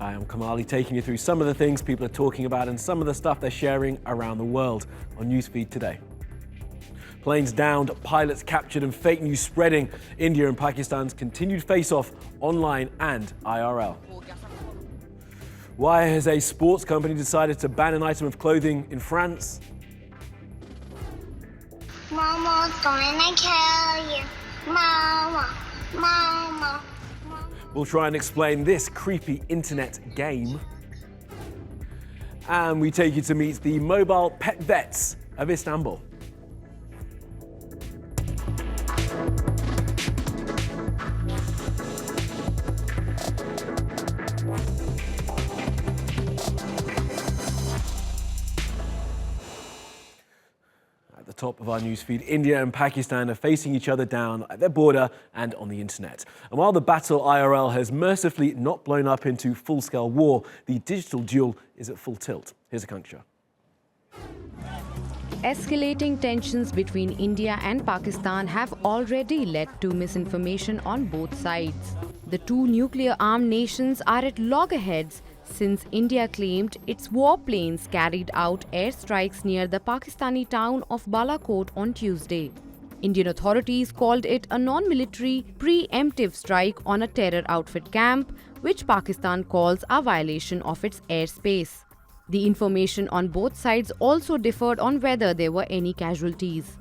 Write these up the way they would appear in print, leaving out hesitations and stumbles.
Hi, I'm Kamali, taking you through some of the things people are talking about and some of the stuff they're sharing around the world on NewsFeed today. Planes downed, pilots captured and fake news spreading. India and Pakistan's continued face-off online and IRL. Why has a sports company decided to ban an item of clothing in France? Momo's gonna kill you. Momo, Momo. We'll try and explain this creepy internet game. And we take you to meet the mobile pet vets of Istanbul. At the top of our newsfeed, India and Pakistan are facing each other down at their border and on the internet. And while the battle IRL has mercifully not blown up into full-scale war, the digital duel is at full tilt. Here's Akanksha. Escalating tensions between India and Pakistan have already led to misinformation on both sides. The two nuclear-armed nations are at loggerheads since India claimed its warplanes carried out airstrikes near the Pakistani town of Balakot on Tuesday. Indian authorities called it a non-military, preemptive strike on a terror outfit camp, which Pakistan calls a violation of its airspace. The information on both sides also differed on whether there were any casualties.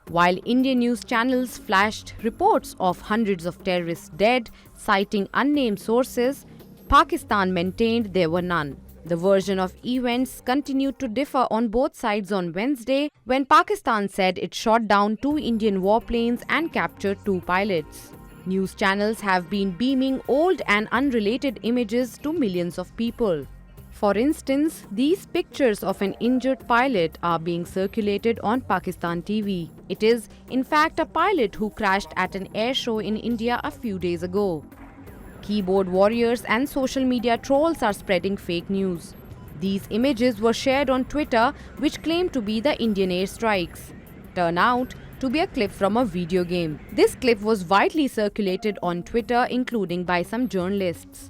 While Indian news channels flashed reports of hundreds of terrorists dead, citing unnamed sources, Pakistan maintained there were none. The version of events continued to differ on both sides on Wednesday, when Pakistan said it shot down 2 Indian warplanes and captured 2 pilots. News channels have been beaming old and unrelated images to millions of people. For instance, these pictures of an injured pilot are being circulated on Pakistan TV. It is, in fact, a pilot who crashed at an air show in India a few days ago. Keyboard warriors and social media trolls are spreading fake news. These images were shared on Twitter, which claimed to be the Indian airstrikes. Turn out to be a clip from a video game. This clip was widely circulated on Twitter, including by some journalists.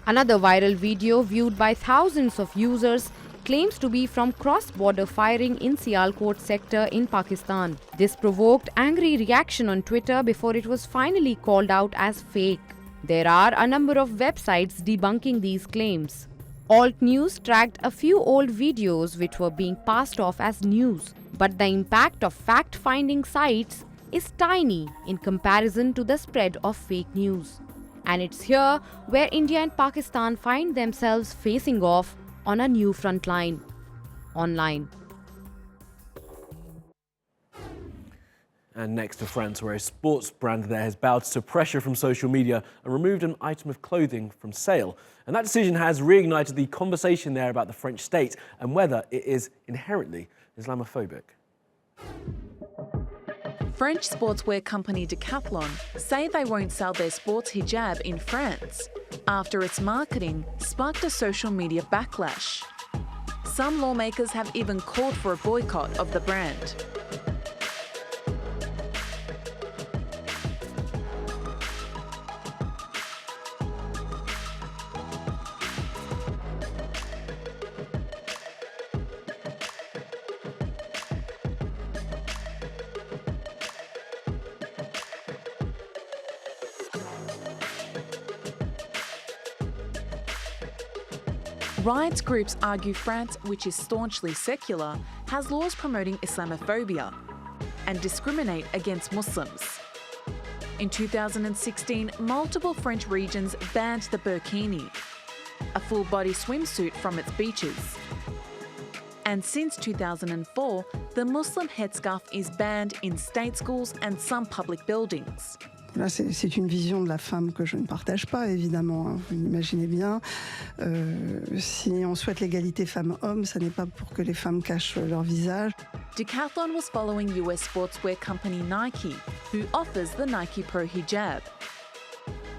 Another viral video viewed by thousands of users claims to be from cross-border firing in Sialkot sector in Pakistan. This provoked angry reaction on Twitter before it was finally called out as fake. There are a number of websites debunking these claims. Alt News tracked a few old videos which were being passed off as news, but the impact of fact-finding sites is tiny in comparison to the spread of fake news. And it's here where India and Pakistan find themselves facing off on a new front line: online. And next to France, where a sports brand there has bowed to pressure from social media and removed an item of clothing from sale. And that decision has reignited the conversation there about the French state and whether it is inherently Islamophobic. French sportswear company Decathlon say they won't sell their sports hijab in France after its marketing sparked a social media backlash. Some lawmakers have even called for a boycott of the brand. Rights groups argue France, which is staunchly secular, has laws promoting Islamophobia and discriminate against Muslims. In 2016, multiple French regions banned the burkini, a full-body swimsuit, from its beaches. And since 2004, the Muslim headscarf is banned in state schools and some public buildings. Là, c'est une vision de la femme que je ne partage pas, évidemment, hein, vous l'imaginez bien. Si on souhaite l'égalité femmes-hommes, ça n'est pas pour que les femmes cachent leur visage. Decathlon was following US sportswear company Nike, who offers the Nike Pro hijab.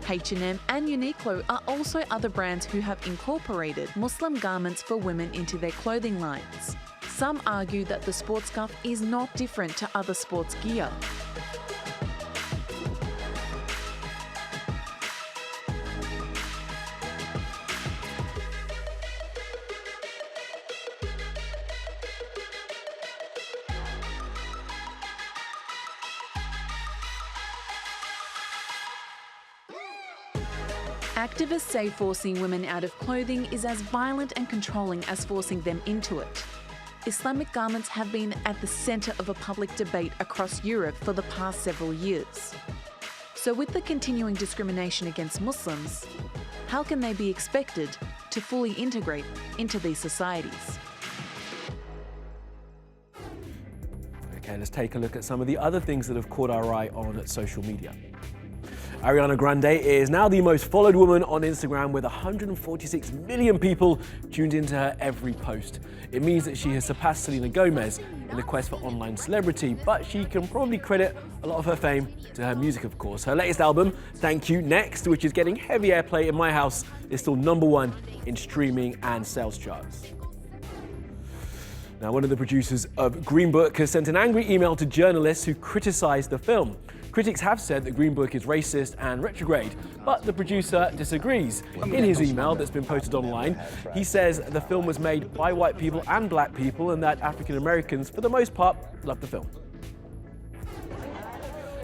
H&M and Uniqlo are also other brands who have incorporated Muslim garments for women into their clothing lines. Some argue that the sports scarf is not different to other sports gear. Activists say forcing women out of clothing is as violent and controlling as forcing them into it. Islamic garments have been at the centre of a public debate across Europe for the past several years. So with the continuing discrimination against Muslims, how can they be expected to fully integrate into these societies? Okay, let's take a look at some of the other things that have caught our eye on social media. Ariana Grande is now the most followed woman on Instagram, with 146 million people tuned into her every post. It means that she has surpassed Selena Gomez in the quest for online celebrity, but she can probably credit a lot of her fame to her music, of course. Her latest album, Thank You Next, which is getting heavy airplay in my house, is still #1 in streaming and sales charts. Now, one of the producers of Green Book has sent an angry email to journalists who criticised the film. Critics have said that Green Book is racist and retrograde, but the producer disagrees. In his email that's been posted online, he says the film was made by white people and black people and that African Americans, for the most part, love the film.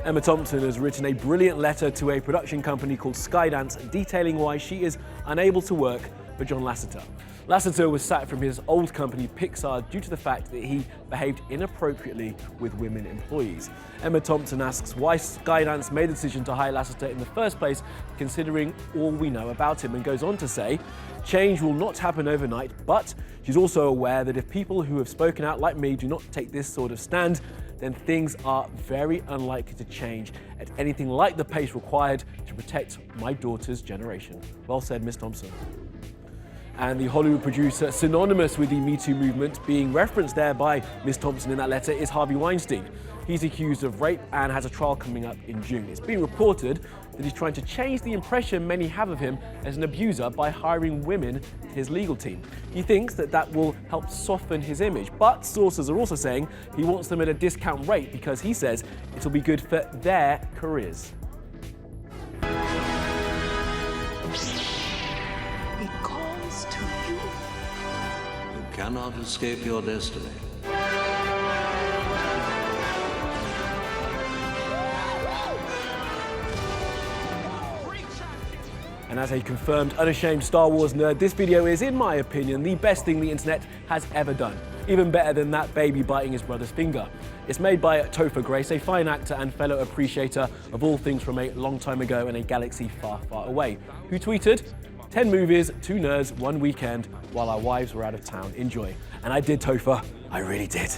Emma Thompson has written a brilliant letter to a production company called Skydance detailing why she is unable to work for John Lasseter. Lasseter was sacked from his old company Pixar due to the fact that he behaved inappropriately with women employees. Emma Thompson asks why Skydance made the decision to hire Lasseter in the first place, considering all we know about him, and goes on to say, change will not happen overnight, but she's also aware that if people who have spoken out like me do not take this sort of stand, then things are very unlikely to change at anything like the pace required to protect my daughter's generation. Well said, Miss Thompson. And the Hollywood producer synonymous with the Me Too movement, being referenced there by Ms. Thompson in that letter, is Harvey Weinstein. He's accused of rape and has a trial coming up in June. It's been reported that he's trying to change the impression many have of him as an abuser by hiring women to his legal team. He thinks that that will help soften his image, but sources are also saying he wants them at a discount rate because he says it'll be good for their careers. Cannot escape your destiny. And as a confirmed, unashamed Star Wars nerd, this video is, in my opinion, the best thing the internet has ever done. Even better than that baby biting his brother's finger. It's made by Topher Grace, a fine actor and fellow appreciator of all things from a long time ago in a galaxy far, far away, who tweeted, 10 movies, 2 nerds, 1 weekend, while our wives were out of town. Enjoy. And I did, Topher. I really did.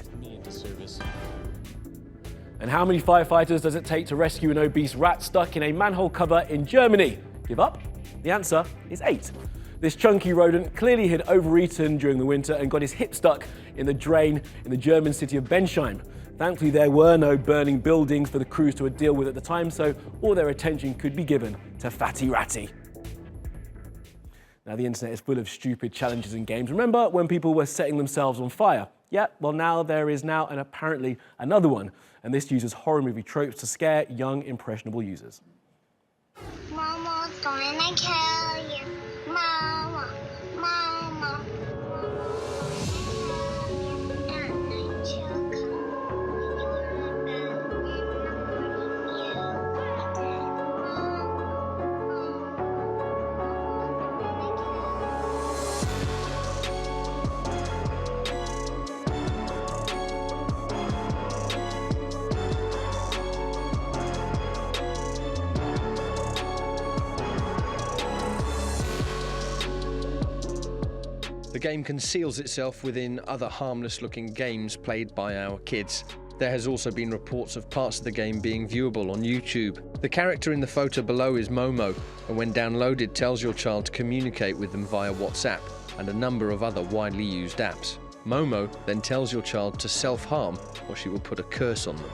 And how many firefighters does it take to rescue an obese rat stuck in a manhole cover in Germany? Give up? The answer is 8. This chunky rodent clearly had overeaten during the winter and got his hip stuck in the drain in the German city of Bensheim. Thankfully, there were no burning buildings for the crews to deal with at the time, so all their attention could be given to Fatty Ratty. Now, the internet is full of stupid challenges and games. Remember when people were setting themselves on fire? Yeah, well, now there is apparently another one, and this uses horror movie tropes to scare young, impressionable users. Momo's gonna kill you. Momo, Momo. The game conceals itself within other harmless-looking games played by our kids. There has also been reports of parts of the game being viewable on YouTube. The character in the photo below is Momo, and when downloaded tells your child to communicate with them via WhatsApp and a number of other widely used apps. Momo then tells your child to self-harm or she will put a curse on them.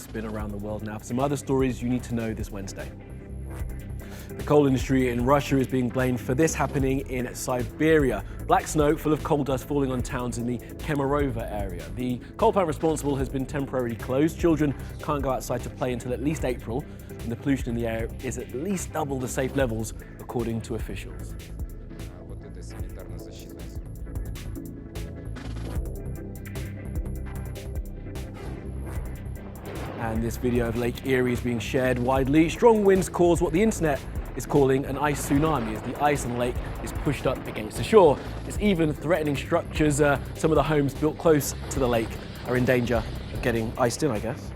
spin around the world now for some other stories you need to know this Wednesday. The coal industry in Russia is being blamed for this happening in Siberia. Black snow full of coal dust falling on towns in the Kemerovo area. The coal plant responsible has been temporarily closed. Children can't go outside to play until at least April, and the pollution in the air is at least double the safe levels, according to officials. And this video of Lake Erie is being shared widely. Strong winds cause what the internet is calling an ice tsunami as the ice on the lake is pushed up against the shore. It's even threatening structures. Some of the homes built close to the lake are in danger of getting iced in, I guess.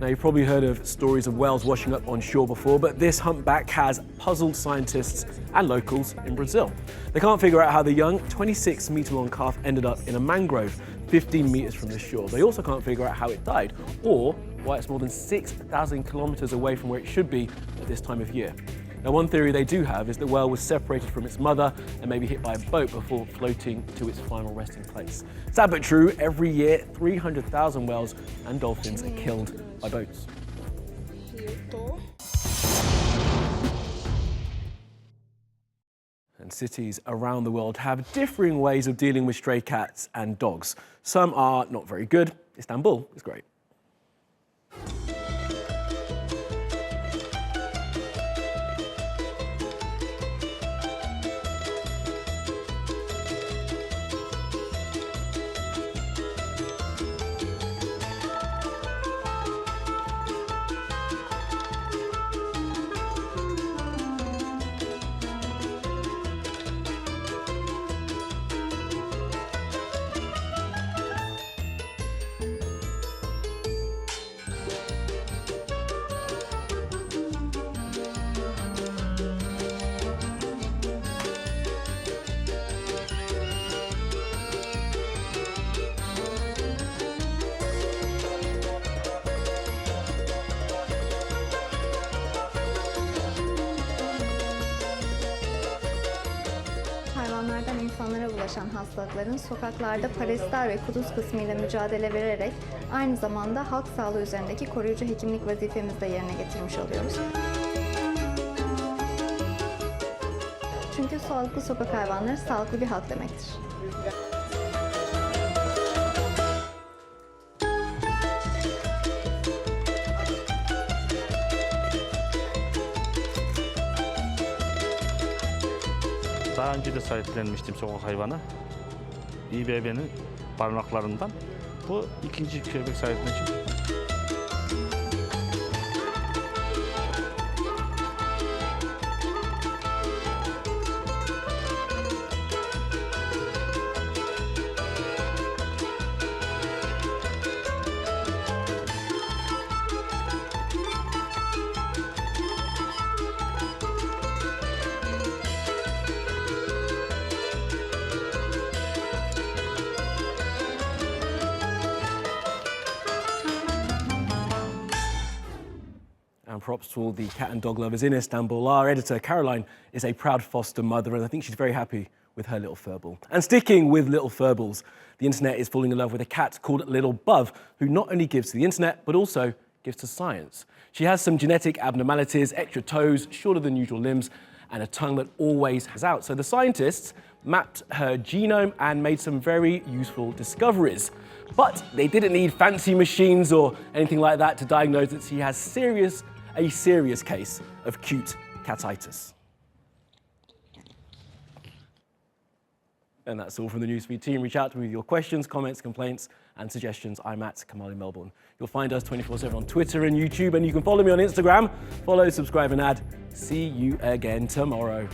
Now, you've probably heard of stories of whales washing up on shore before, but this humpback has puzzled scientists and locals in Brazil. They can't figure out how the young 26-metre-long calf ended up in a mangrove 15 metres from the shore. They also can't figure out how it died, or why it's more than 6,000 kilometres away from where it should be at this time of year. Now, one theory they do have is the whale was separated from its mother and maybe hit by a boat before floating to its final resting place. Sad but true, every year 300,000 whales and dolphins are killed by boats. And cities around the world have differing ways of dealing with stray cats and dogs. Some are not very good. Istanbul is great. Hayvanlardan insanlara bulaşan hastalıkların sokaklarda parazitler ve kuduz kısmıyla mücadele vererek aynı zamanda halk sağlığı üzerindeki koruyucu hekimlik vazifemizi de yerine getirmiş oluyoruz. Çünkü sağlıklı sokak hayvanları sağlıklı bir halk demektir. Daha önce de sahiplenmiştim sokak hayvanı. İBB'nin barınaklarından. Bu ikinci köpek sahiplenişim. And props to all the cat and dog lovers in Istanbul. Our editor, Caroline, is a proud foster mother, and I think she's very happy with her little furball. And sticking with little furballs, the internet is falling in love with a cat called Little Bub, who not only gives to the internet, but also gives to science. She has some genetic abnormalities, extra toes, shorter than usual limbs, and a tongue that always has out. So the scientists mapped her genome and made some very useful discoveries. But they didn't need fancy machines or anything like that to diagnose that she has a serious case of cute catitis. And that's all from the NewsFeed team. Reach out to me with your questions, comments, complaints, and suggestions. I'm at Kamal in Melbourne. You'll find us 24/7 on Twitter and YouTube, and you can follow me on Instagram. Follow, subscribe, and add. See you again tomorrow.